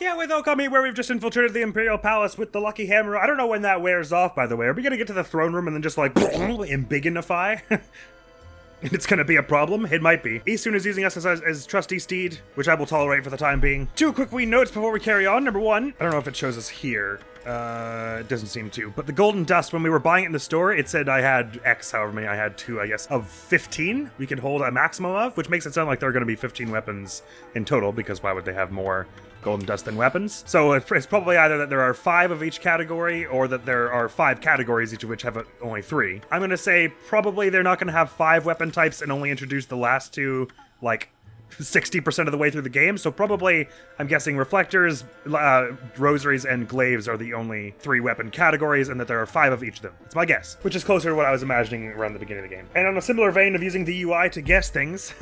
Yeah, with Ōkami, where we've just infiltrated the Imperial Palace with the Lucky Hammer. I don't know when that wears off, by the way. Are we gonna get to the throne room and then just, like, embiggenify? It's gonna be a problem? It might be. Isun is using us as trusty steed, which I will tolerate for the time being. Two quick wee notes before we carry on. Number one, I don't know if it shows us here. It doesn't seem to. But the golden dust, when we were buying it in the store, it said I had X, however many I had, 2, I guess, of 15 we could hold a maximum of, which makes it sound like there are gonna be 15 weapons in total, because why would they have more golden dust than weapons? So it's probably either that there are 5 of each category, or that there are 5 categories, each of which have only 3. I'm gonna say probably they're not gonna have 5 weapon types and only introduce the last 2, like, 60% of the way through the game, so probably, I'm guessing reflectors, rosaries, and glaives are the only 3 weapon categories, and that there are 5 of each of them. It's my guess, which is closer to what I was imagining around the beginning of the game. And on a similar vein of using the UI to guess things,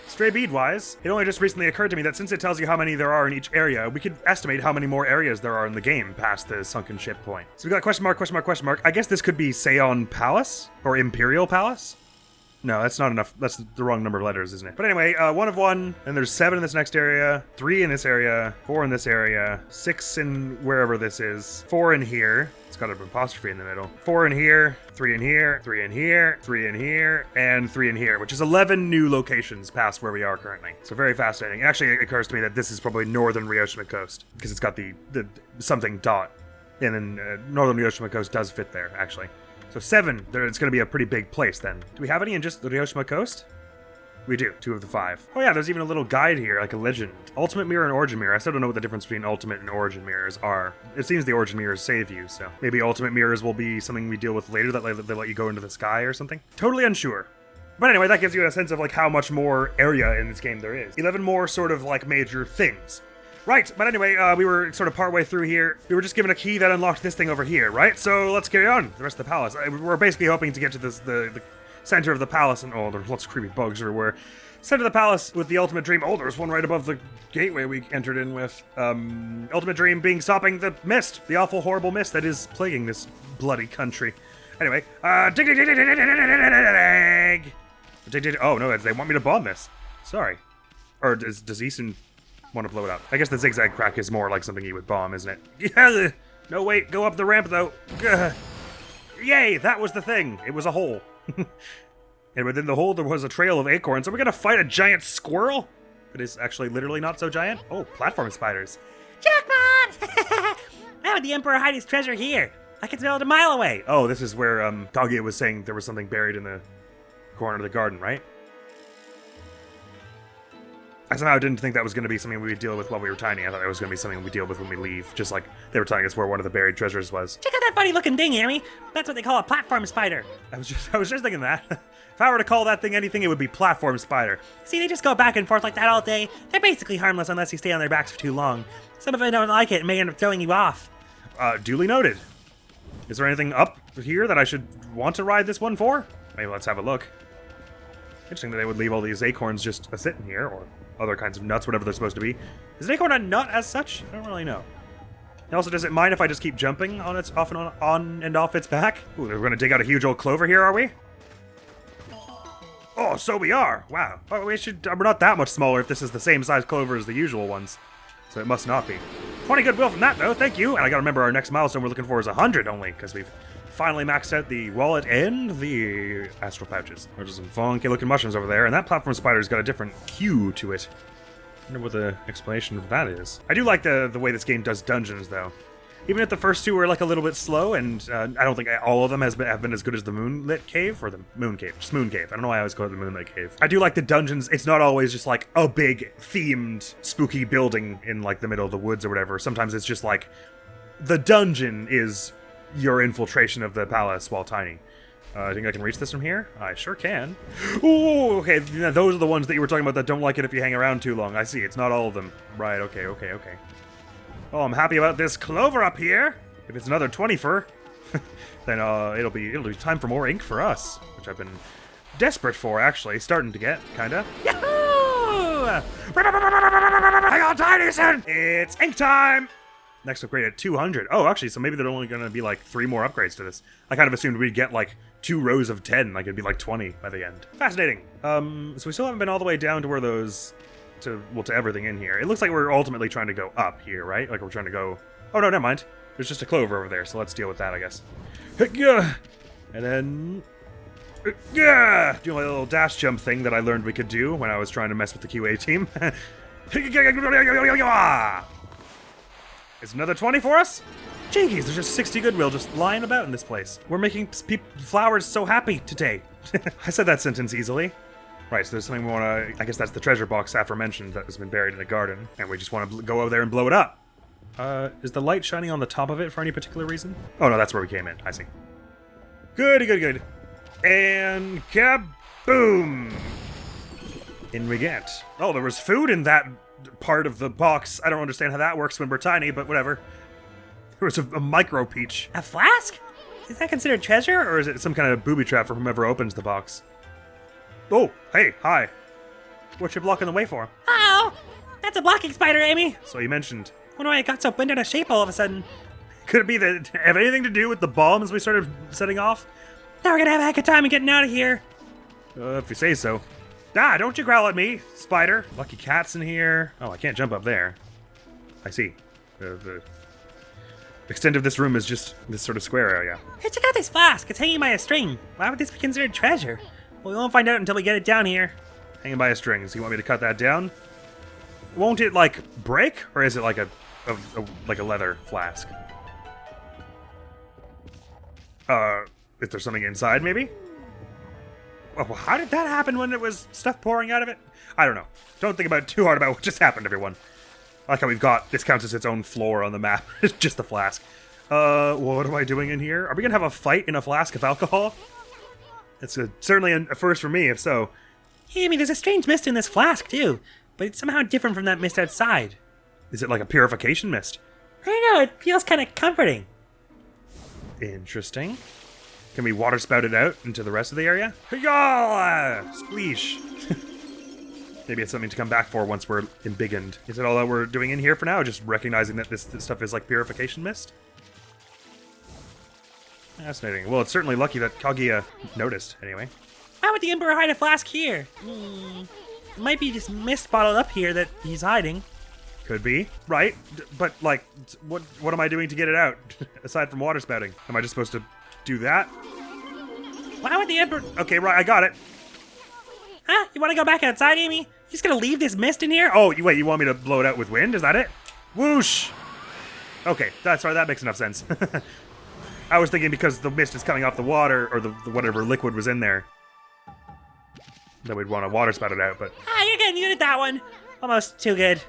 stray bead-wise, it only just recently occurred to me that since it tells you how many there are in each area, we could estimate how many more areas there are in the game past the sunken ship point. So we got question mark, question mark, question mark. I guess this could be Seon Palace? Or Imperial Palace? No, that's not enough. That's the wrong number of letters, isn't it? But anyway, 1 of 1, and there's 7 in this next area, 3 in this area, 4 in this area, 6 in wherever this is, 4 in here. It's got an apostrophe in the middle. 4 in here, 3 in here, 3 in here, 3 in here, and 3 in here, which is 11 new locations past where we are currently. So very fascinating. Actually, it occurs to me that this is probably northern Ryoshima Coast, because it's got the something dot. And then northern Ryoshima Coast does fit there, actually. So 7, it's going to be a pretty big place then. Do we have any in just the Ryoshima Coast? We do, 2 of the 5. Oh yeah, there's even a little guide here, like a legend. Ultimate Mirror and Origin Mirror. I still don't know what the difference between Ultimate and Origin Mirrors are. It seems the Origin Mirrors save you, so maybe Ultimate Mirrors will be something we deal with later, that they let you go into the sky or something. Totally unsure. But anyway, that gives you a sense of like how much more area in this game there is. 11 more sort of like major things. Right, but anyway, we were sort of partway through here. We were just given a key that unlocked this thing over here, right? So let's carry on. The rest of the palace. We're basically hoping to get to the center of the palace, and oh, there's lots of creepy bugs everywhere. Center of the palace with the ultimate dream. Oh, there's one right above the gateway we entered in with. Ultimate dream being stopping the mist, the awful, horrible mist that is plaguing this bloody country. Anyway, dig. Oh no, they want me to bomb this. Sorry. Or does Isun want to blow it up? I guess the zigzag crack is more like something you would bomb, isn't it? Yeah. No, wait, go up the ramp though. Yay, that was the thing. It was a hole. And within the hole there was a trail of acorns. Are we gonna fight a giant squirrel? It is actually literally not so giant. Oh, platform spiders. Jackpot! How would the Emperor hide his treasure here? I can smell it a mile away. Oh, this is where DOGGY was saying there was something buried in the corner of the garden, right? I somehow didn't think that was going to be something we would deal with while we were tiny. I thought it was going to be something we deal with when we leave, just like they were telling us where one of the buried treasures was. Check out that funny looking thing, Hammy. That's what they call a platform spider. I was just thinking that. If I were to call that thing anything, it would be platform spider. See, they just go back and forth like that all day. They're basically harmless unless you stay on their backs for too long. Some of them don't like it and may end up throwing you off. Duly noted. Is there anything up here that I should want to ride this one for? Maybe let's have a look. Interesting that they would leave all these acorns just sitting here, or other kinds of nuts, whatever they're supposed to be. Is an acorn a nut as such? I don't really know. And also, does it mind if I just keep jumping on its on and off its back? Ooh, we're gonna dig out a huge old clover here, are we? Oh, so we are. Wow. Oh, we're not that much smaller if this is the same size clover as the usual ones. So it must not be. 20 goodwill from that, though. Thank you. And I gotta remember our next milestone we're looking for is 100 only, because we've finally maxed out the wallet and the astral pouches. There's some funky looking mushrooms over there, and that platform spider's got a different hue to it. I wonder what the explanation of that is. I do like the way this game does dungeons, though. Even if the first 2 were like a little bit slow, and I don't think all of them have been as good as the Moonlit Cave, or the Moon Cave, just Moon Cave. I don't know why I always call it the Moonlit Cave. I do like the dungeons. It's not always just like a big themed spooky building in like the middle of the woods or whatever. Sometimes it's just like the dungeon is your infiltration of the palace while tiny. I think I can reach this from here? I sure can. Ooh, okay, those are the ones that you were talking about that don't like it if you hang around too long. I see, it's not all of them. Right, okay. Oh, I'm happy about this clover up here. If it's another 24, then it'll be time for more ink for us, which I've been desperate for, actually. Starting to get, kinda. Yahoo! Hang on, tiny son! It's ink time! Next upgrade at 200. Oh, actually, so maybe there's only going to be like 3 more upgrades to this. I kind of assumed we'd get like 2 rows of 10, like it'd be like 20 by the end. Fascinating. So we still haven't been all the way down to where those to everything in here. It looks like we're ultimately trying to go up here, right? Like we're trying to go... Oh, no, never mind. There's just a clover over there, so let's deal with that, I guess. And then... Do my little dash jump thing that I learned we could do when I was trying to mess with the QA team. Is another 20 for us? Jinkies, there's just 60 goodwill just lying about in this place. We're making flowers so happy today. I said that sentence easily. Right, so there's something we want to... I guess that's the treasure box aforementioned that has been buried in the garden. And we just want to go over there and blow it up. Is the light shining on the top of it for any particular reason? Oh, no, that's where we came in. I see. Good. And kaboom! In we get. Oh, there was food in that part of the box. I don't understand how that works when we're tiny, but whatever. There was a micro peach. A flask? Is that considered treasure? Or is it some kind of booby trap for whomever opens the box? Oh, hey, hi. What you blocking the way for? Oh, that's a blocking spider, Amy. So you mentioned. Wonder why it got so bent out of shape all of a sudden. Could it be that it have anything to do with the bombs we started setting off? Now we're gonna have a heck of time getting out of here. If you say so. Ah, don't you growl at me, spider. Lucky cat's in here. Oh, I can't jump up there. I see. The extent of this room is just this sort of square area. Hey, check out this flask. It's hanging by a string. Why would this be considered treasure? Well, we won't find out until we get it down here. Hanging by a string. So you want me to cut that down? Won't it, like, break? Or is it like a leather flask? Is there something inside, maybe? Well, how did that happen when there was stuff pouring out of it? I don't know. Don't think about it too hard about what just happened, everyone. I like how we've got... This counts as its own floor on the map. It's just the flask. What am I doing in here? Are we gonna have a fight in a flask of alcohol? It's certainly a first for me, if so. Hey, I mean, there's a strange mist in this flask, too. But it's somehow different from that mist outside. Is it like a purification mist? I don't know, it feels kind of comforting. Interesting. Can we water spout it out into the rest of the area? Spleesh. Maybe it's something to come back for once we're embiggened. Is it all that we're doing in here for now? Just recognizing that this stuff is like purification mist? Fascinating. Well, it's certainly lucky that Kaguya noticed, anyway. Why would the Emperor hide a flask here? It might be just mist bottled up here that he's hiding. Could be, right? But, like, what am I doing to get it out? Aside from water spouting. Am I just supposed to do that? Why would the Emperor... Okay, right, I got it. Huh? You want to go back outside, Amy? You just gonna leave this mist in here? Oh, wait, you want me to blow it out with wind? Is that it? Whoosh! Okay, that's right, that makes enough sense. I was thinking because the mist is coming off the water, or the whatever liquid was in there, that we'd want to water spout it out, but... Ah, you're getting good at that one. Almost too good.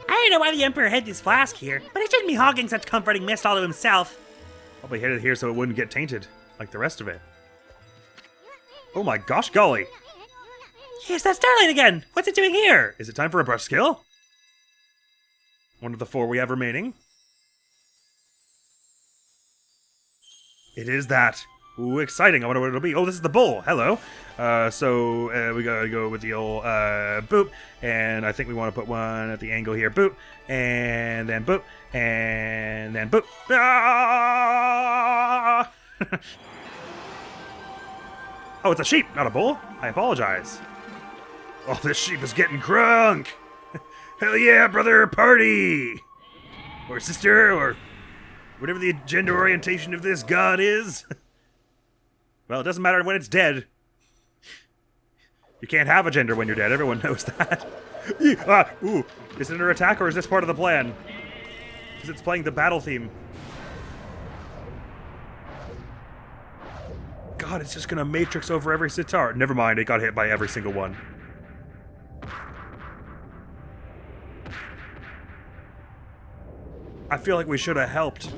I don't know why the Emperor hid this flask here, but he shouldn't be hogging such comforting mist all to himself. Probably hid it here so it wouldn't get tainted, like the rest of it. Oh my gosh golly! Here's that starlight again! What's it doing here? Is it time for a brush skill? One of the 4 we have remaining. It is that. Ooh, exciting. I wonder what it'll be. Oh, this is the bull. Hello. So we gotta go with the old boop. And I think we want to put one at the angle here. Boop. And then boop. And then boop. Ah! Oh, it's a sheep, not a bull. I apologize. Oh, this sheep is getting crunk. Hell yeah, brother, party. Or sister, or whatever the gender orientation of this god is. Well, it doesn't matter when it's dead. You can't have a gender when you're dead. Everyone knows that. Ooh, is it under attack or is this part of the plan? Because it's playing the battle theme. God, it's just gonna matrix over every sitar. Never mind, it got hit by every single one. I feel like we should have helped.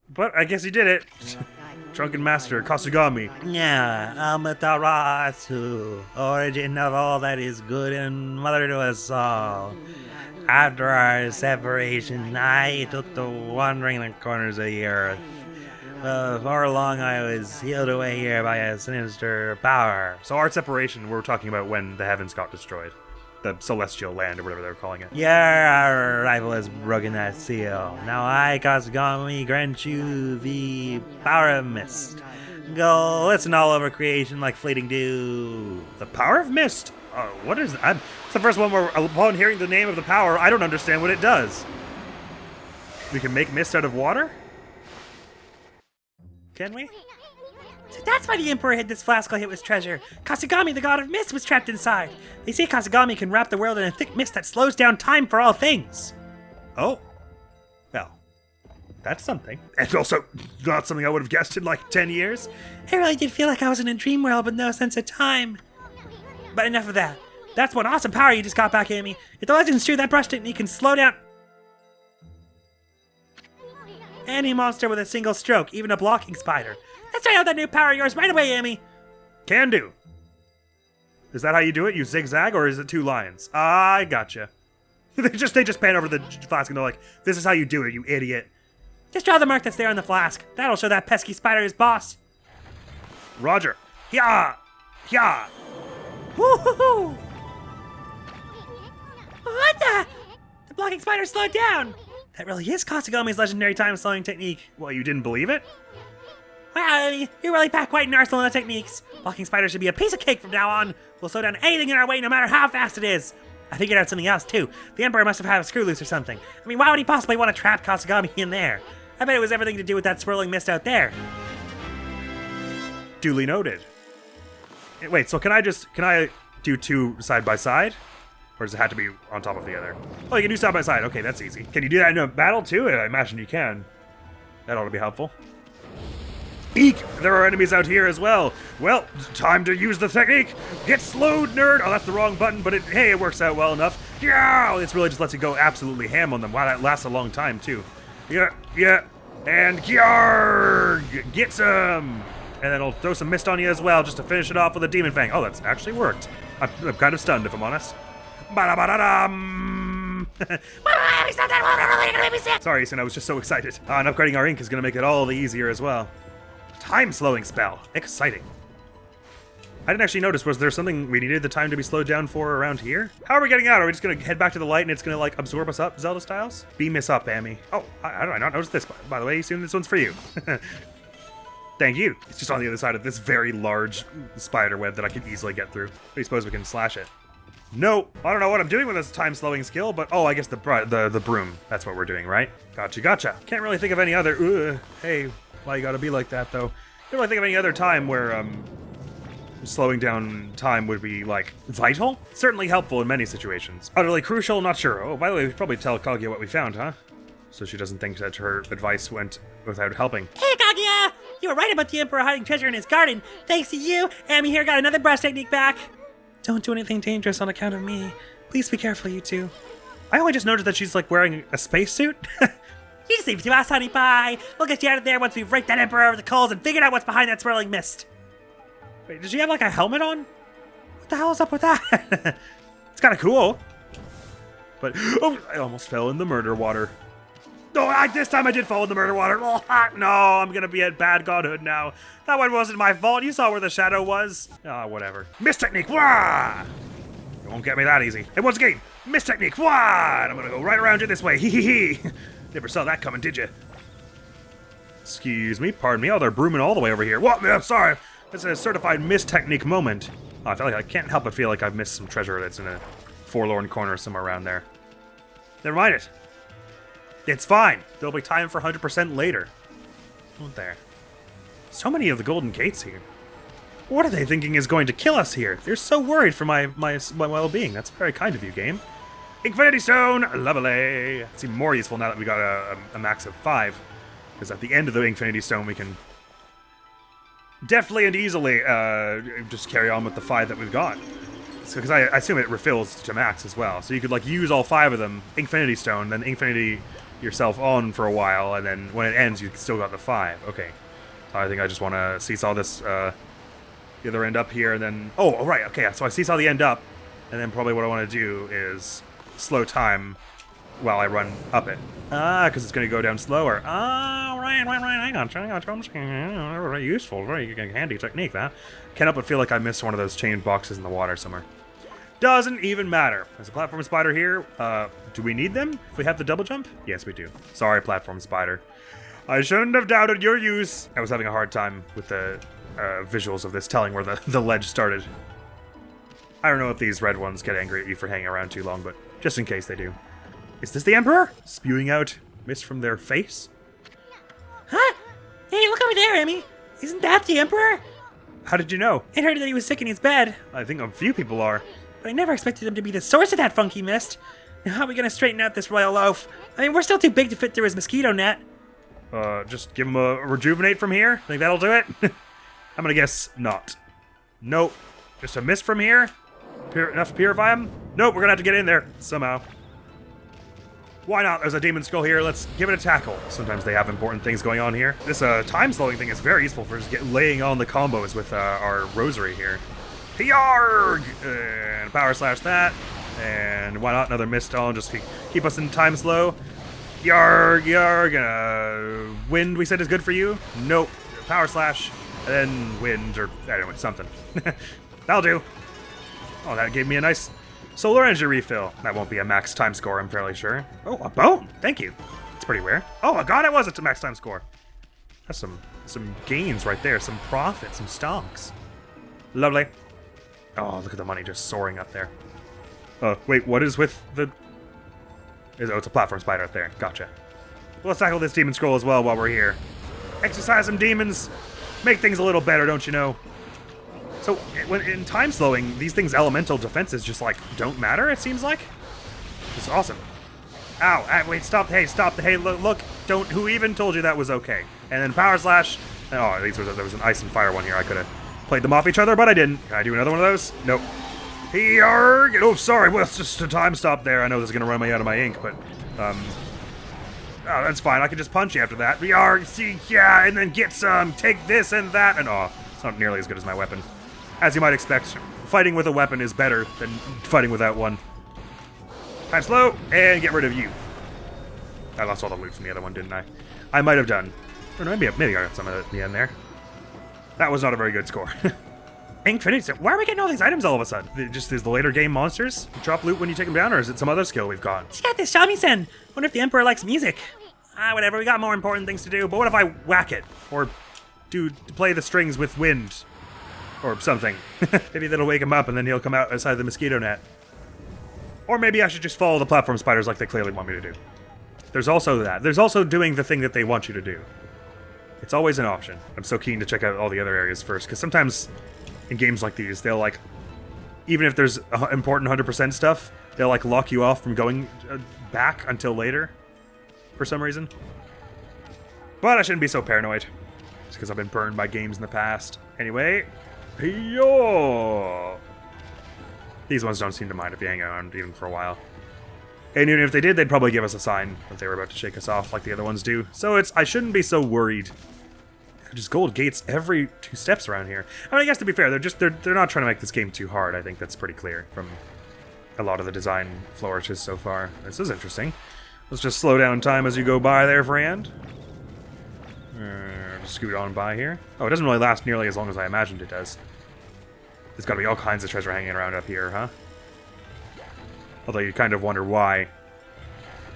But I guess he did it. Drunken Master, Kasugami. Yeah, Amaterasu, origin of all that is good and mother to us all. After our separation, I took to wandering the corners of the earth. Before long, I was sealed away here by a sinister power. So our separation, we're talking about when the heavens got destroyed. The celestial land, or whatever they were calling it. Your arrival has broken that seal. Now I, Kasugami, grant you the power of mist. Go listen all over creation like fleeting dew. The power of mist. What is that? It's the first one where, upon hearing the name of the power, I don't understand what it does. We can make mist out of water? Can we? So that's why the Emperor hid this flask while it was treasure. Kasugami, the god of mist, was trapped inside. They say Kasugami can wrap the world in a thick mist that slows down time for all things. Oh. Well, that's something. And also, not something I would have guessed in like 10 years. I really did feel like I was in a dream world with no sense of time. But enough of that. That's one awesome power you just got back, Amy. If the legend's true, that brush technique can slow down any monster with a single stroke, even a blocking spider. Let's try out that new power of yours right away, Amy. Can do. Is that how you do it? You zigzag, or is it 2 lines? I gotcha. They just pan over the flask and they're like, this is how you do it, you idiot. Just draw the mark that's there on the flask. That'll show that pesky spider his boss. Roger. Yeah! Yeah! Woo-hoo-hoo! What the? The blocking spider slowed down. That really is Kasugami's legendary time-slowing technique. Well, you didn't believe it? Wow, Amy, you really pack quite an arsenal of techniques. Blocking spider should be a piece of cake from now on. We'll slow down anything in our way no matter how fast it is. I figured out something else, too. The Emperor must have had a screw loose or something. I mean, why would he possibly want to trap Kasugami in there? I bet it was everything to do with that swirling mist out there. Duly noted. Wait, so can I do 2 side by side? Or does it have to be on top of the other? Oh, you can do side by side. Okay, that's easy. Can you do that in a battle too? I imagine you can. That ought to be helpful. Eek! There are enemies out here as well. Well, time to use the technique. Get slowed, nerd! Oh, that's the wrong button, but hey, it works out well enough. Yeah! This really just lets you go absolutely ham on them. Wow, that lasts a long time too. Yeah. And Gyarg! Get some! And then I'll throw some mist on you as well, just to finish it off with a Demon Fang. Oh, that's actually worked. I'm kind of stunned, if I'm honest. Ba-da-ba-da-dum! Sorry, Sin, I was just so excited. And upgrading our ink is going to make it all the easier as well. Time-slowing spell. Exciting. I didn't actually notice, was there something we needed the time to be slowed down for around here? How are we getting out? Are we just going to head back to the light and it's going to, like, absorb us up, Zelda styles? Beam us up, Amy. Oh, how do I not notice this? By the way, assume this one's for you. Thank you. It's just on the other side of this very large spider web that I can easily get through. I suppose we can slash it. No, I don't know what I'm doing with this time-slowing skill, but oh, I guess the broom. That's what we're doing, right? Gotcha. Can't really think of any other... hey, why you gotta be like that, though? Can't really think of any other time where, slowing down time would be, like, vital? Certainly helpful in many situations. Utterly crucial? Not sure. Oh, by the way, we should probably tell Kaguya what we found, huh? So she doesn't think that her advice went without helping. Hey, Kaguya! You were right about the Emperor hiding treasure in his garden. Thanks to you, Amy here got another brush technique back. Don't do anything dangerous on account of me. Please be careful, you two. I only just noticed that she's, like, wearing a spacesuit. You just leave it to us, honey pie. We'll get you out of there once we've raked that Emperor over the coals and figured out what's behind that swirling mist. Wait, does she have, like, a helmet on? What the hell is up with that? It's kind of cool. But, oh, I almost fell in the murder water. No, this time I did fall in the murder water. Oh, no, I'm gonna be at bad godhood now. That one wasn't my fault. You saw where the shadow was. Ah, whatever. Mist technique. Wah! You won't get me that easy. And once again, mist technique. Wah! And I'm gonna go right around you this way. Hee hee hee. Never saw that coming, did you? Excuse me. Pardon me. Oh, they're brooming all the way over here. What? I'm sorry. It's a certified mist technique moment. Oh, I feel like I can't help but feel like I've missed some treasure that's in a forlorn corner somewhere around there. Never mind it. It's fine. There'll be time for 100% later. Won't there? So many of the golden gates here. What are they thinking is going to kill us here? They're so worried for my well-being. That's very kind of you, game. Infinity Stone! Lovely! It's even more useful now that we got a max of 5. Because at the end of the Infinity Stone, we can deftly and easily just carry on with the 5 that we've got. Because I assume it refills to max as well. So you could, like, use all 5 of them, Infinity Stone, then Infinity yourself on for a while, and then when it ends, you still got the 5. Okay. So I think I just want to seesaw this, the other end up here, and then... Oh, right, okay, so I seesaw the end up, and then probably what I want to do is slow time while I run up it. Ah, because it's going to go down slower. Ah, right, hang on. Very useful, very handy technique, that. Can't help but feel like I missed one of those chain boxes in the water somewhere. Doesn't even matter. There's a platform spider here. Do we need them if we have the double jump? Yes, we do. Sorry, platform spider. I shouldn't have doubted your use. I was having a hard time with the visuals of this telling where the ledge started. I don't know if these red ones get angry at you for hanging around too long, but just in case they do. Is this the Emperor? Spewing out mist from their face? Huh? Hey, look over there, Emmy. Isn't that the Emperor? How did you know? I heard that he was sick in his bed, I think a few people are. but I never expected him to be the source of that funky mist. Now how are we gonna straighten out this royal loaf? I mean, we're still too big to fit through his mosquito net. Just give him a rejuvenate from here? Think that'll do it? I'm gonna guess not. Nope. Just a mist from here? Enough to purify him? Nope, we're gonna have to get in there somehow. Why not? There's a demon skull here. Let's give it a tackle. Sometimes they have important things going on here. This time slowing thing is very useful for just laying on the combos with our rosary here. Yarg! And power slash that. And why not another mist on just to keep us in time slow. Yarg, yarg. Wind we said is good for you? Nope. Power slash. And then wind or I don't know, something. That'll do. Oh, that gave me a nice solar energy refill. That won't be a max time score, I'm fairly sure. Oh, a bone. Thank you. It's pretty rare. Oh my god, it was a max time score. That's some gains right there. Some profit, some stonks. Lovely. Oh, look at the money just soaring up there. Wait, what is with the... Oh, it's a platform spider up there. Gotcha. Well, let's tackle this demon scroll as well while we're here. Exercise some demons. Make things a little better, don't you know? So, when in time slowing, these things' elemental defenses just, like, don't matter, it seems like? It's awesome. Ow, wait, stop, hey, look, don't, who even told you that was okay? And then power slash, oh, there was an ice and fire one here, I could've played them off each other, but I didn't. Can I do another one of those? Nope. Yarg! Oh, sorry, well, it's just a time stop there. I know this is gonna run me out of my ink, but, oh, that's fine, I can just punch you after that. Yarg, see, yeah, and then get some, take this and that, and oh, it's not nearly as good as my weapon. As you might expect, fighting with a weapon is better than fighting without one. Time slow, and get rid of you. I lost all the loot from the other one, didn't I? I might have done. Or maybe I got some of it at the end there. That was not a very good score. Infinity. Why are we getting all these items all of a sudden? Just is the later game monsters? You drop loot when you take them down, or is it some other skill we've got? She got this shamisen. Wonder if the Emperor likes music. Whatever, we got more important things to do. But what if I whack it? Or play the strings with wind? Or something. Maybe that'll wake him up and then he'll come out outside the mosquito net. Or maybe I should just follow the platform spiders like they clearly want me to do. There's also that. There's also doing the thing that they want you to do. It's always an option. I'm so keen to check out all the other areas first, because sometimes in games like these, they'll like, even if there's important 100% stuff, they'll like lock you off from going back until later, for some reason. But I shouldn't be so paranoid, just because I've been burned by games in the past. Anyway, yo! These ones don't seem to mind if you hang around even for a while. And even if they did, they'd probably give us a sign that they were about to shake us off like the other ones do. So I shouldn't be so worried. Just gold gates every 2 steps around here. I mean, I guess to be fair, they're not trying to make this game too hard. I think that's pretty clear from a lot of the design flourishes so far. This is interesting. Let's just slow down time as you go by there, friend. Scoot on by here. Oh, it doesn't really last nearly as long as I imagined it does. There's got to be all kinds of treasure hanging around up here, huh? Although you kind of wonder why.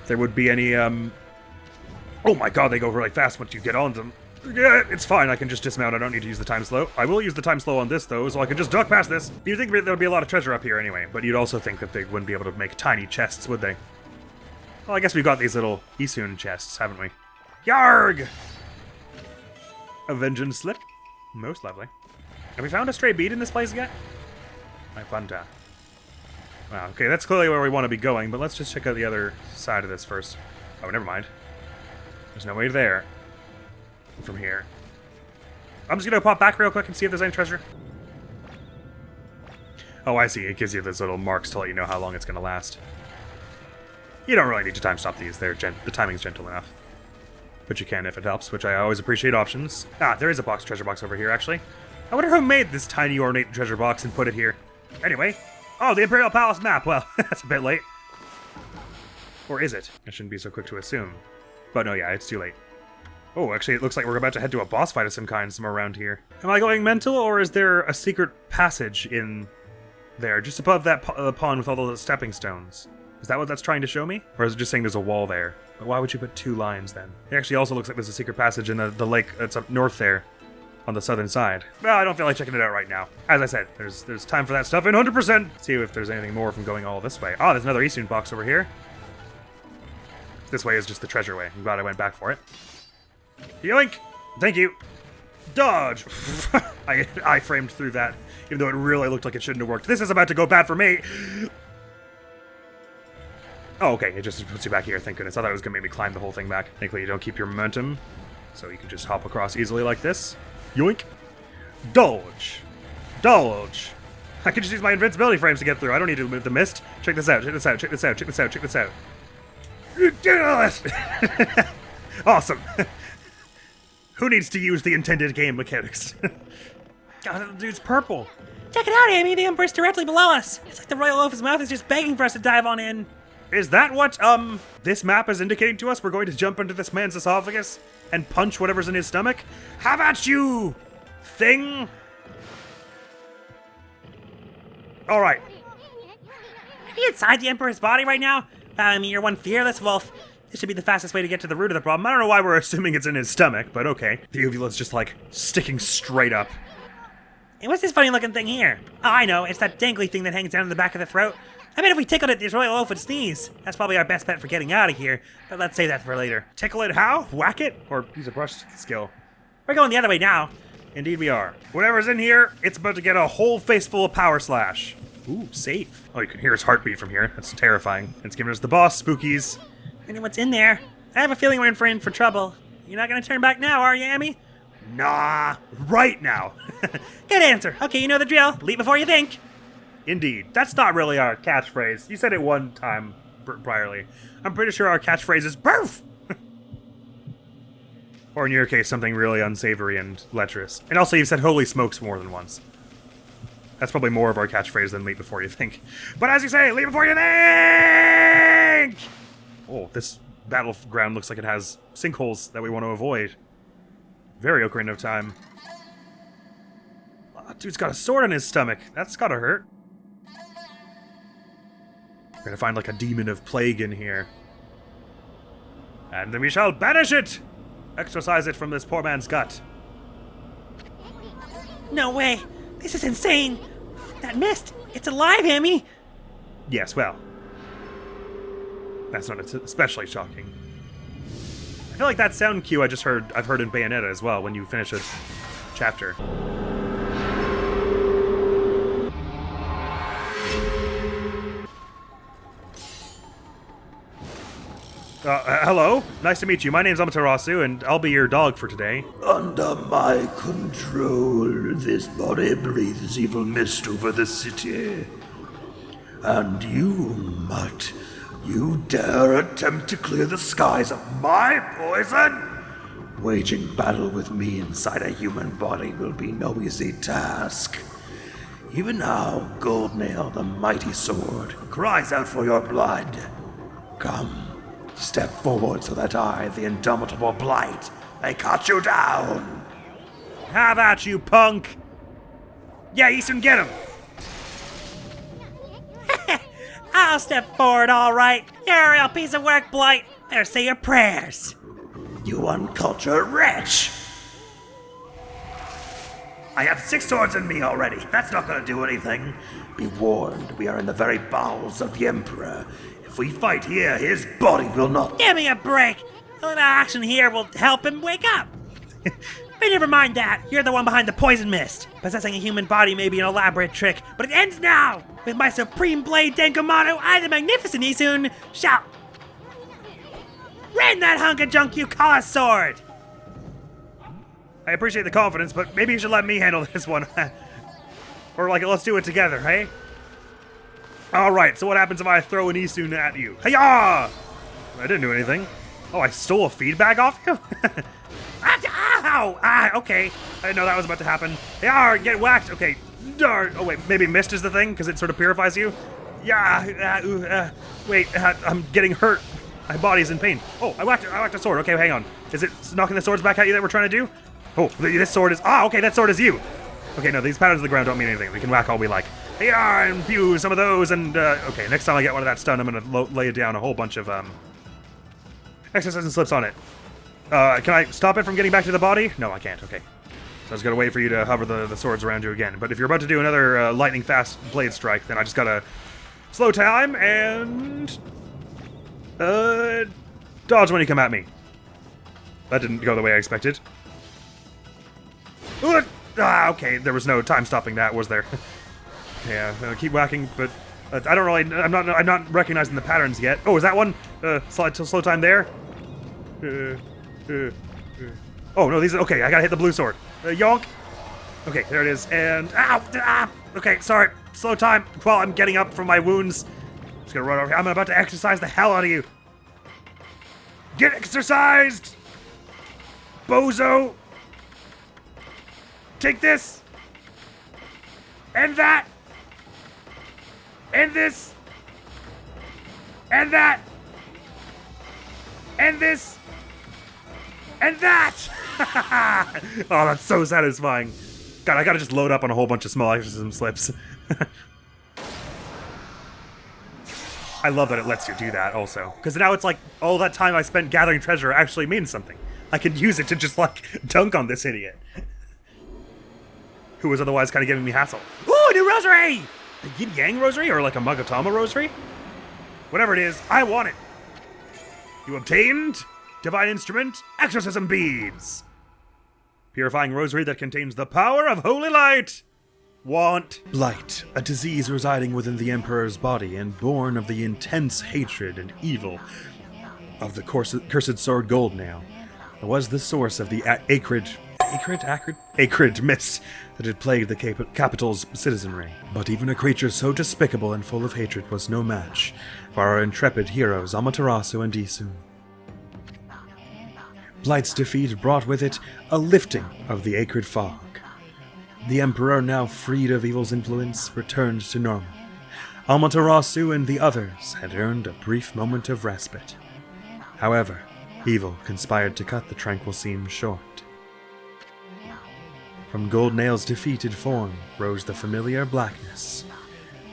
There would be any, Oh my god, they go really fast once you get on them. Yeah, it's fine, I can just dismount, I don't need to use the time slow. I will use the time slow on this, though, so I can just duck past this. You'd think there would be a lot of treasure up here anyway, but you'd also think that they wouldn't be able to make tiny chests, would they? Well, I guess we've got these little Isun chests, haven't we? Yarg! A vengeance slip. Most lovely. Have we found a stray bead in this place yet? My fanta. Wow, okay, that's clearly where we want to be going, but let's just check out the other side of this first. Oh, never mind. There's no way there. From here. I'm just gonna pop back real quick and see if there's any treasure. Oh, I see. It gives you those little marks to let you know how long it's gonna last. You don't really need to time stop these. The timing's gentle enough. But you can if it helps, which I always appreciate options. Ah, there is a treasure box over here, actually. I wonder who made this tiny ornate treasure box and put it here. Anyway. Oh, the Imperial Palace map. Well, that's a bit late. Or is it? I shouldn't be so quick to assume. But no, yeah, it's too late. Oh, actually, it looks like we're about to head to a boss fight of some kind somewhere around here. Am I going mental, or is there a secret passage in there, just above that pond with all the stepping stones? Is that what that's trying to show me? Or is it just saying there's a wall there? But why would you put 2 lines then? It actually also looks like there's a secret passage in the lake that's up north there. on the southern side. Well, I don't feel like checking it out right now. As I said, there's time for that stuff in 100%. See if there's anything more from going all this way. Oh, there's another Eastern box over here. This way is just the treasure way. I'm glad I went back for it. Yoink! Thank you. Dodge! I framed through that, even though it really looked like it shouldn't have worked. This is about to go bad for me! Oh, okay, it just puts you back here, thank goodness. I thought it was gonna make me climb the whole thing back. Thankfully you don't keep your momentum, so you can just hop across easily like this. Yoink! Dodge! Dodge! I can just use my invincibility frames to get through. I don't need to move the mist. Check this out, check this out, check this out, check this out, check this out. Awesome! Who needs to use the intended game mechanics? God, that dude's purple. Check it out, Amy. The Emperor's directly below us. It's like the Royal Oaf's mouth is just begging for us to dive on in. Is that what, this map is indicating to us? We're going to jump into this man's esophagus and punch whatever's in his stomach? How about you, thing? Alright. Are you inside the Emperor's body right now? I mean, you're one fearless wolf. This should be the fastest way to get to the root of the problem. I don't know why we're assuming it's in his stomach, but okay. The uvula's just, like, sticking straight up. Hey, what's this funny looking thing here? Oh, I know. It's that dangly thing that hangs down in the back of the throat. I bet if we tickled it, this Royal Oaf would sneeze. That's probably our best bet for getting out of here, but let's save that for later. Tickle it how? Whack it? Or use a brush skill? We're going the other way now. Indeed we are. Whatever's in here, it's about to get a whole face full of power slash. Ooh, safe. Oh, you can hear his heartbeat from here. That's terrifying. It's giving us the boss spookies. I know what's in there. I have a feeling we're in for trouble. You're not gonna turn back now, are you, Amy? Nah, right now. Good answer. Okay, you know the drill. Leap before you think. Indeed. That's not really our catchphrase. You said it one time priorly. I'm pretty sure our catchphrase is BOOF! Or in your case, something really unsavory and lecherous. And also, you've said holy smokes more than once. That's probably more of our catchphrase than leap before you think. But as you say, leap before you think! Oh, this battleground looks like it has sinkholes that we want to avoid. Very Ocarina of Time. Oh, dude's got a sword in his stomach. That's gotta hurt. We're gonna find like a demon of plague in here. And then we shall banish it! Exorcise it from this poor man's gut. No way. This is insane. That mist. It's alive, Amy. Yes, well. That's not especially shocking. I feel like that sound cue I've heard in Bayonetta as well when you finish a chapter. Hello? Nice to meet you. My name's Amaterasu, and I'll be your dog for today. Under my control, this body breathes evil mist over the city. And you, mutt, you dare attempt to clear the skies of my poison? Waging battle with me inside a human body will be no easy task. Even now, Goldnail, the mighty sword, cries out for your blood. Come. Step forward so that I, the indomitable Blight, may cut you down. How about you, punk? Yeah, Easton, get him. I'll step forward, all right. You're a real piece of work, Blight. Better say your prayers. You uncultured wretch. I have 6 swords in me already. That's not going to do anything. Be warned, we are in the very bowels of the Emperor. If we fight here, his body will not... Give me a break. A little action here will help him wake up. But never mind that. You're the one behind the poison mist. Possessing a human body may be an elaborate trick, but it ends now. With my supreme blade Denkomaru, I, the magnificent Isun, shall... rend that hunk of junk you call a sword. I appreciate the confidence, but maybe you should let me handle this one. Or like, let's do it together, hey? Alright, so what happens if I throw an Isun at you? Hey-ya! I didn't do anything. Oh, I stole a feedback off you? Ow! Okay. I didn't know that was about to happen. Yeah, get whacked. Okay. Darn. Oh, wait, maybe mist is the thing, because it sort of purifies you? Yeah, wait, I'm getting hurt. My body's in pain. Oh, I whacked a sword. Okay, hang on. Is it knocking the swords back at you that we're trying to do? Oh, this sword is... okay, that sword is you. Okay, no, these patterns of the ground don't mean anything. We can whack all we like. Yeah, and pew, some of those, and, okay, next time I get one of that stun, I'm gonna lay down a whole bunch of, exorcism slips on it. Can I stop it from getting back to the body? No, I can't, okay. So I was gonna wait for you to hover the swords around you again. But if you're about to do another lightning fast blade strike, then I just gotta slow time and dodge when you come at me. That didn't go the way I expected. Okay, there was no time stopping that, was there? Yeah, keep whacking, but I don't really. I'm not recognizing the patterns yet. Oh, is that one? Slow time there. Oh no, these are okay. I gotta hit the blue sword. Yonk. Okay, there it is. And ow! Okay, sorry. Slow time while I'm getting up from my wounds. Just gonna run over here. I'm about to exercise the hell out of you. Get exercised, bozo. Take this. And that. And this. And that. And this. And that! Oh, that's so satisfying. God, I gotta just load up on a whole bunch of small exorcism slips. I love that it lets you do that also. Because now it's like, all that time I spent gathering treasure actually means something. I can use it to just like dunk on this idiot. Who was otherwise kind of giving me hassle. Ooh, a new rosary! A yin yang rosary or like a Magatama rosary? Whatever it is, I want it. You obtained divine instrument, exorcism beads. Purifying rosary that contains the power of holy light. Want blight, a disease residing within the Emperor's body and born of the intense hatred and evil of the cursed sword Goldnail. It was the source of the acrid mist that had plagued the capital's citizenry. But even a creature so despicable and full of hatred was no match for our intrepid heroes Amaterasu and Isu. Blight's defeat brought with it a lifting of the acrid fog. The Emperor, now freed of evil's influence, returned to normal. Amaterasu and the others had earned a brief moment of respite. However, evil conspired to cut the tranquil scene short. From Goldnail's defeated form rose the familiar blackness,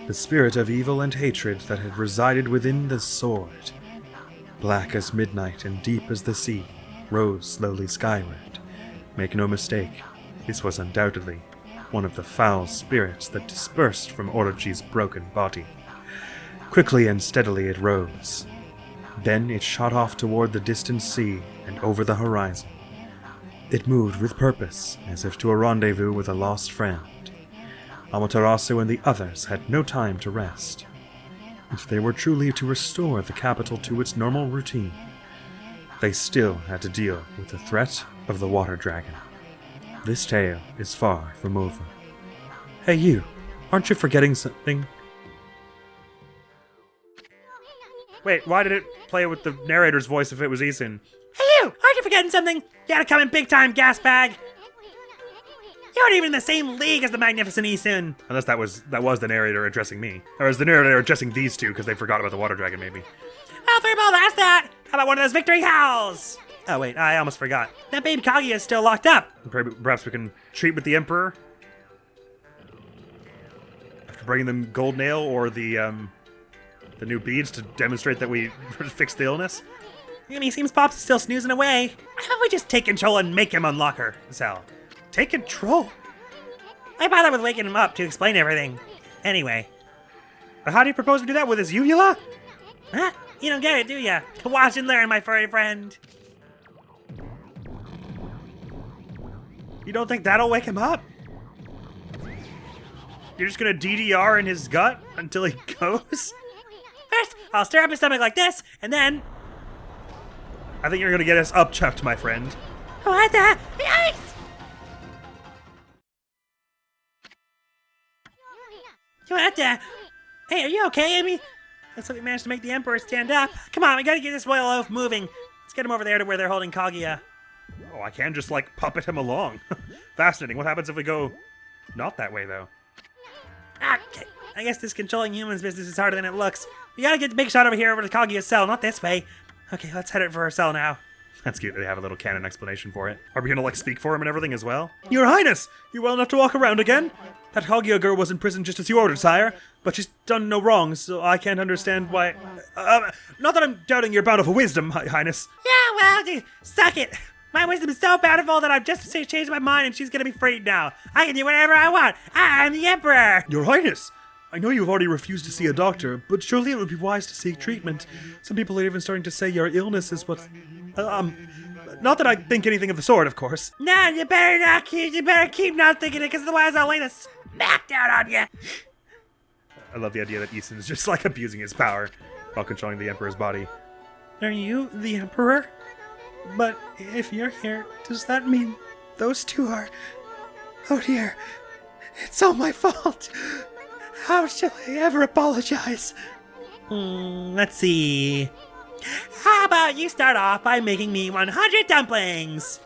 the spirit of evil and hatred that had resided within the sword. Black as midnight and deep as the sea, rose slowly skyward. Make no mistake, this was undoubtedly one of the foul spirits that dispersed from Orochi's broken body. Quickly and steadily it rose. Then it shot off toward the distant sea and over the horizon. It moved with purpose, as if to a rendezvous with a lost friend. Amaterasu and the others had no time to rest. If they were truly to restore the capital to its normal routine, they still had to deal with the threat of the water dragon. This tale is far from over. Hey you, aren't you forgetting something? Wait, why did it play with the narrator's voice if it was Isun? Hey you, aren't you forgetting something? You gotta come in big time, gas bag! You aren't even in the same league as the magnificent Isun! Unless that was the narrator addressing me. Or was the narrator addressing these two because they forgot about the water dragon maybe. Oh, Fireball, that's that! How about one of those victory howls? Oh wait, I almost forgot. That baby Kaguya is still locked up. Perhaps we can treat with the Emperor? After bringing them Goldnail or the new beads to demonstrate that we fixed the illness? And he seems Pops is still snoozing away. How about we just take control and make him unlock her cell? Take control? I bother with waking him up to explain everything. Anyway. How do you propose to do that with his uvula? Huh? You don't get it, do ya? Watch and learn, my furry friend. You don't think that'll wake him up? You're just gonna DDR in his gut until he goes? First, I'll stir up his stomach like this, and then... I think you're gonna get us upchucked, my friend. What the? Yikes! What the? Hey, are you okay, Amy? Looks like we managed to make the Emperor stand up. Come on, we gotta get this royal oaf moving. Let's get him over there to where they're holding Kaguya. Oh, I can just, like, puppet him along. Fascinating. What happens if we go not that way, though? Okay. I guess this controlling humans business is harder than it looks. We gotta get the big shot over here over to Kaguya's cell, not this way. Okay, let's head it for our cell now. That's cute that they have a little canon explanation for it. Are we gonna, like, speak for him and everything as well? Your Highness! You well enough to walk around again? That Kaguya girl was in prison just as you ordered, sire. But she's done no wrong, so I can't understand why... not that I'm doubting your bountiful wisdom, Highness. Yeah, well, suck it. My wisdom is so bountiful that I've just changed my mind and she's gonna be freed now. I can do whatever I want. I'm the Emperor! Your Highness, I know you've already refused to see a doctor, but surely it would be wise to seek treatment. Some people are even starting to say your illness is what... not that I think anything of the sort, of course. No, you better keep not thinking it, because otherwise I'll lay the smackdown on you. I love the idea that Heccin is just like abusing his power while controlling the Emperor's body. Are you the Emperor? But if you're here, does that mean those two are... Oh dear, it's all my fault. How shall I ever apologize? Let's see. How about you start off by making me 100 dumplings?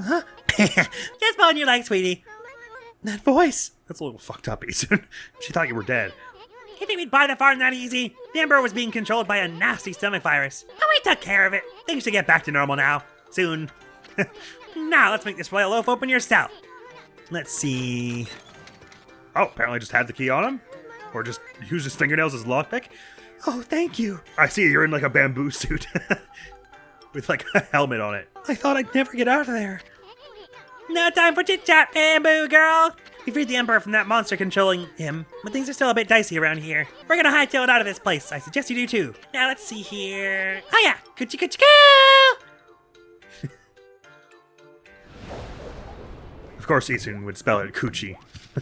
Huh? Just bone your leg, sweetie. That voice. That's a little fucked up, Heccin. She thought you were dead. You think we'd buy the farm that easy? The Emperor was being controlled by a nasty stomach virus. But we took care of it. Things should get back to normal now. Soon. Now, let's make this royal loaf open yourself. Let's see. Oh, apparently just had the key on him? Or just used his fingernails as lockpick? Oh, thank you. I see you're in like a bamboo suit. With like a helmet on it. I thought I'd never get out of there. No time for chit-chat, bamboo girl. We freed the Emperor from that monster controlling him, but things are still a bit dicey around here. We're gonna hightail it out of this place. I suggest you do too. Now let's see here. Oh yeah, coochie coochie coo! Of course, Heccin would spell it coochie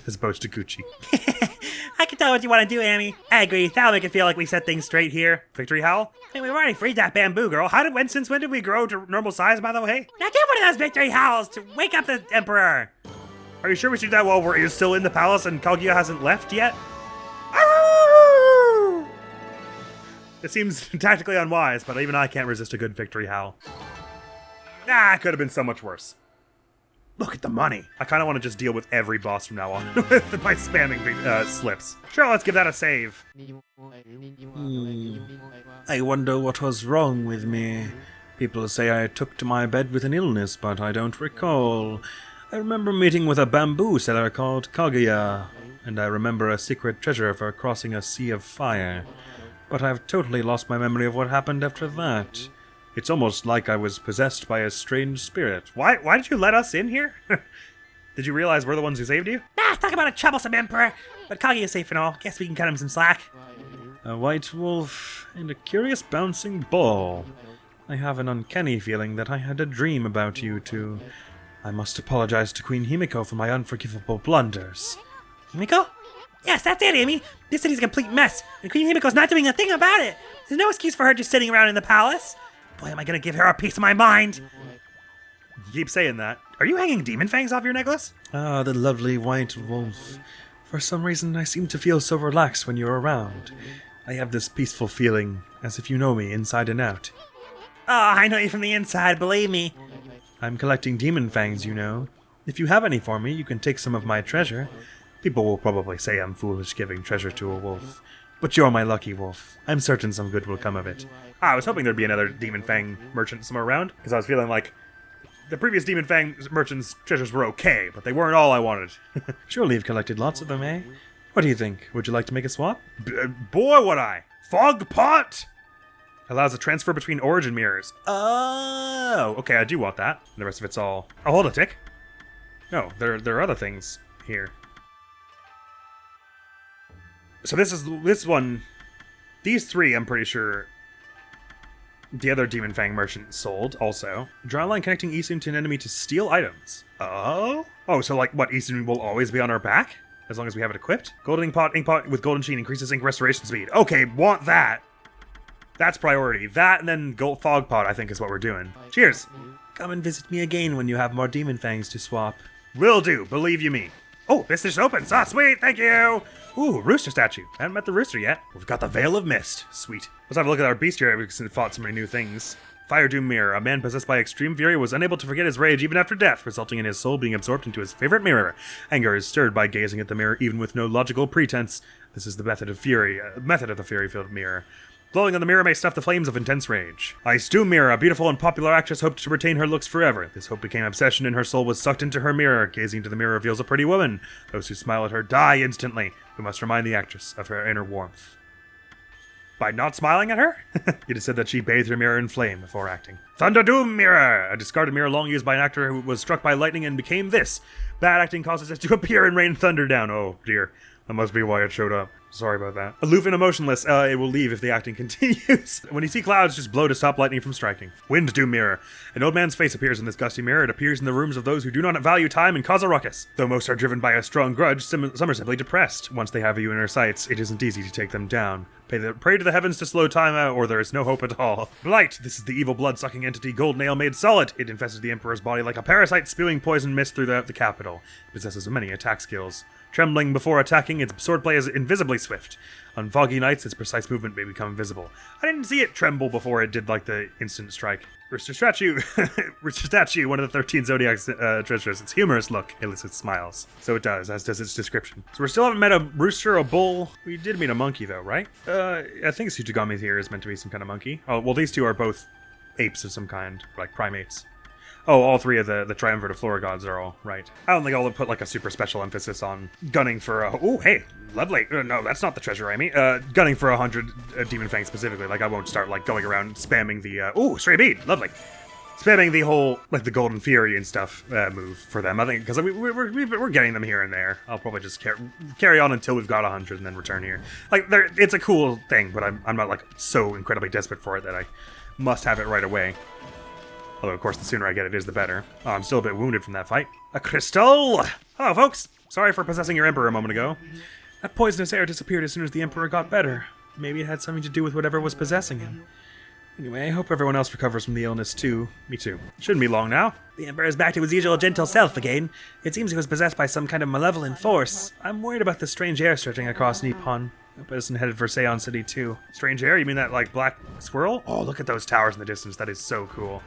as opposed to coochie. I can tell what you want to do, Amy. I agree. That'll make it feel like we set things straight here. Victory howl? Hey, we've already freed that bamboo girl. Since when did we grow to normal size, by the way? Now do one of those victory howls to wake up the Emperor. Are you sure we should do that while we're still in the palace and Kaguya hasn't left yet? It seems tactically unwise, but even I can't resist a good victory howl. It could have been so much worse. Look at the money. I kind of want to just deal with every boss from now on by spamming slips. Sure, let's give that a save. I wonder what was wrong with me. People say I took to my bed with an illness, but I don't recall. I remember meeting with a bamboo seller called Kaguya, and I remember a secret treasure for crossing a sea of fire. But I've totally lost my memory of what happened after that. It's almost like I was possessed by a strange spirit. Why did you let us in here? Did you realize we're the ones who saved you? Talk about a troublesome Emperor. But Kaguya's safe and all. Guess we can cut him some slack. A white wolf and a curious bouncing ball. I have an uncanny feeling that I had a dream about you two. I must apologize to Queen Himiko for my unforgivable blunders. Himiko? Yes, that's it, Amy. This city's a complete mess, and Queen Himiko's not doing a thing about it. There's no excuse for her just sitting around in the palace. Boy, am I gonna give her a piece of my mind. You keep saying that. Are you hanging demon fangs off your necklace? Ah, the lovely white wolf. For some reason, I seem to feel so relaxed when you're around. I have this peaceful feeling, as if you know me inside and out. Oh, I know you from the inside, believe me. I'm collecting demon fangs, you know. If you have any for me, you can take some of my treasure. People will probably say I'm foolish giving treasure to a wolf. But you're my lucky wolf. I'm certain some good will come of it. I was hoping there'd be another demon fang merchant somewhere around, because I was feeling like the previous demon fang merchant's treasures were okay, but they weren't all I wanted. Surely you've collected lots of them, eh? What do you think? Would you like to make a swap? Boy, would I! Fog pot! Allows a transfer between origin mirrors. Oh, okay, I do want that. The rest of it's all... Oh, hold a tick. No, there are other things here. So this one... These three, I'm pretty sure... The other Demon Fang merchant sold, also. Draw a line connecting Heccin to an enemy to steal items. Oh? Oh, so like, what, Heccin will always be on our back? As long as we have it equipped? Golden ink pot with golden sheen increases ink restoration speed. Okay, want that. That's priority. That and then gold fog pot, I think, is what we're doing. Cheers. Come and visit me again when you have more demon fangs to swap. Will do, believe you me. Oh, this just opens. Ah, sweet, thank you. Ooh, rooster statue. I haven't met the rooster yet. We've got the Veil of Mist. Sweet. Let's have a look at our bestiary. We've fought so many new things. Fire Doom Mirror. A man possessed by extreme fury was unable to forget his rage even after death, resulting in his soul being absorbed into his favorite mirror. Anger is stirred by gazing at the mirror even with no logical pretense. This is the method of the fury-filled mirror. Glowing on the mirror may snuff the flames of intense rage. Ice Doom Mirror, a beautiful and popular actress, hoped to retain her looks forever. This hope became obsession and her soul was sucked into her mirror. Gazing into the mirror reveals a pretty woman. Those who smile at her die instantly. We must remind the actress of her inner warmth. By not smiling at her? It is said that she bathed her mirror in flame before acting. Thunder Doom Mirror! A discarded mirror long used by an actor who was struck by lightning and became this. Bad acting causes it to appear and rain thunder down. Oh dear. That must be why it showed up. Sorry about that. Aloof and emotionless, it will leave if the acting continues. When you see clouds, just blow to stop lightning from striking. Wind Doom Mirror. An old man's face appears in this gusty mirror. It appears in the rooms of those who do not value time and cause a ruckus. Though most are driven by a strong grudge, some are simply depressed. Once they have you in their sights, it isn't easy to take them down. Pray to the heavens to slow time out, or there is no hope at all. Blight. This is the evil blood-sucking entity Gold Nail made solid. It infested the Emperor's body like a parasite, spewing poison mist throughout the capital. It possesses many attack skills. Trembling before attacking, its swordplay is invisibly swift. On foggy nights, its precise movement may become invisible. I didn't see it tremble before it did, like, the instant strike. Rooster Statue, one of the 13 Zodiac treasures. Its humorous look elicits smiles. So it does, as does its description. So we still haven't met a rooster, a bull. We did meet a monkey, though, right? I think Tsuchigami here is meant to be some kind of monkey. Oh, well, these two are both apes of some kind, like primates. Oh, all three of the triumvirate of Flora gods are all right. I don't think I'll put like a super special emphasis on gunning for a... Oh, hey, lovely. No, that's not the treasure, Amy. Gunning for 100 Demon Fangs specifically. Like, I won't start like going around spamming the... Ooh, stray bead, lovely. Spamming the whole, like, the Golden Fury and stuff move for them. I think, because we're getting them here and there. I'll probably just carry on until we've got 100 and then return here. Like, it's a cool thing, but I'm not, like, so incredibly desperate for it that I must have it right away. Although, of course, the sooner I get it is, the better. Oh, I'm still a bit wounded from that fight. A crystal! Hello, folks! Sorry for possessing your Emperor a moment ago. That poisonous air disappeared as soon as the Emperor got better. Maybe it had something to do with whatever was possessing him. Anyway, I hope everyone else recovers from the illness, too. Me too. Shouldn't be long now. The Emperor is back to his usual gentle self again. It seems he was possessed by some kind of malevolent force. I'm worried about the strange air stretching across Nippon. I hope it isn't headed for Seon City, too. Strange air? You mean that, like, black squirrel? Oh, look at those towers in the distance. That is so cool.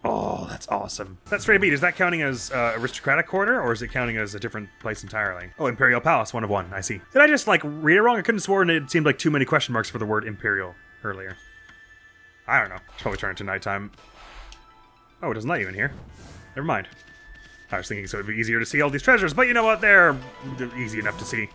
Oh, that's awesome. That stray bead, is that counting as aristocratic quarter, or is it counting as a different place entirely? Oh, Imperial Palace, 1 of 1, I see. Did I just, like, read it wrong? I couldn't have sworn it seemed like too many question marks for the word Imperial earlier. I don't know. Should probably turn it to nighttime. Oh, it doesn't let you in here. Never mind. I was thinking so it'd be easier to see all these treasures, but you know what? They're easy enough to see.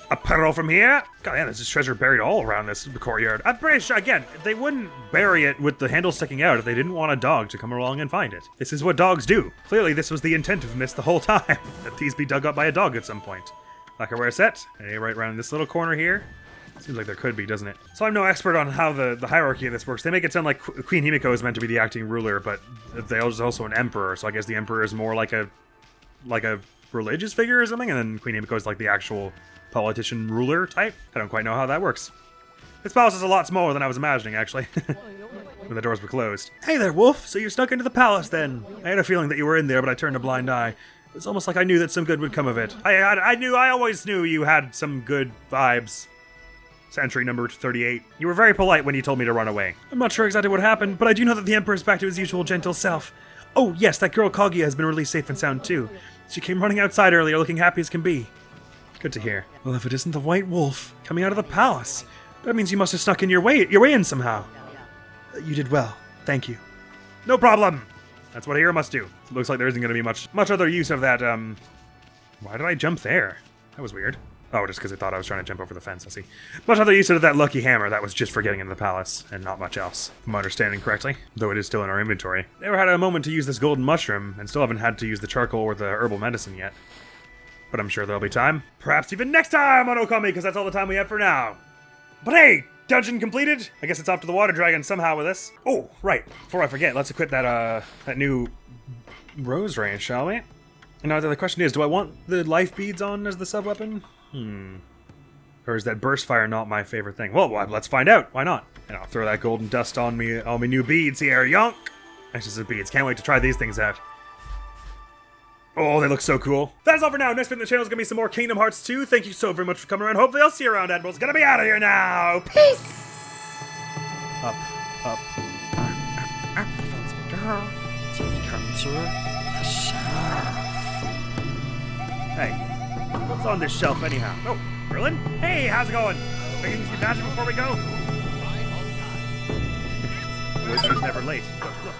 A pearl from here? God, yeah, there's this treasure buried all around this courtyard. I'm pretty sure, again, they wouldn't bury it with the handle sticking out if they didn't want a dog to come along and find it. This is what dogs do. Clearly, this was the intent of this the whole time, that these be dug up by a dog at some point. Lacquerware set, right around this little corner here. Seems like there could be, doesn't it? So I'm no expert on how the hierarchy of this works. They make it sound like Queen Himiko is meant to be the acting ruler, but there's also an emperor, so I guess the emperor is more like a religious figure or something, and then Queen Himiko is like the actual politician ruler type. I don't quite know how that works. This palace is a lot smaller than I was imagining, actually. When the doors were closed. Hey there, Wolf! So you snuck into the palace, then? I had a feeling that you were in there, but I turned a blind eye. It's almost like I knew that some good would come of it. I always knew you had some good vibes. Sentry number 38. You were very polite when you told me to run away. I'm not sure exactly what happened, but I do know that the Emperor is back to his usual gentle self. Oh, yes, that girl Kaguya has been released safe and sound, too. She came running outside earlier looking happy as can be. Good to hear. Well, if it isn't the White Wolf coming out of the palace, that means you must have snuck in your way in somehow. You did well. Thank you. No problem. That's what a hero must do. It looks like there isn't going to be much other use of that, Why did I jump there? That was weird. Oh, just because I thought I was trying to jump over the fence, I see. Much other use of that lucky hammer. That was just for getting into the palace, and not much else, if I'm understanding correctly. Though it is still in our inventory. Never had a moment to use this golden mushroom, and still haven't had to use the charcoal or the herbal medicine yet. But I'm sure there'll be time. Perhaps even next time on Ōkami, because that's all the time we have for now. But hey, dungeon completed. I guess it's off to the water dragon somehow with us. Oh, right. Before I forget, let's equip that new rose ray, shall we? And now the question is, do I want the life beads on as the sub-weapon? Or is that burst fire not my favorite thing? Well, let's find out. Why not? And I'll throw that golden dust on me, all my new beads here. Yonk! Extras of beads. Can't wait to try these things out. Oh, they look so cool. That's all for now. Next week on the channel is going to be some more Kingdom Hearts 2. Thank you so very much for coming around. Hopefully I'll see you around. Admiral's going to be out of here now. Peace! Up. Hey, what's on this shelf anyhow? Oh, Merlin? Hey, how's it going? Making some magic before we go? Wizard's never late. Look.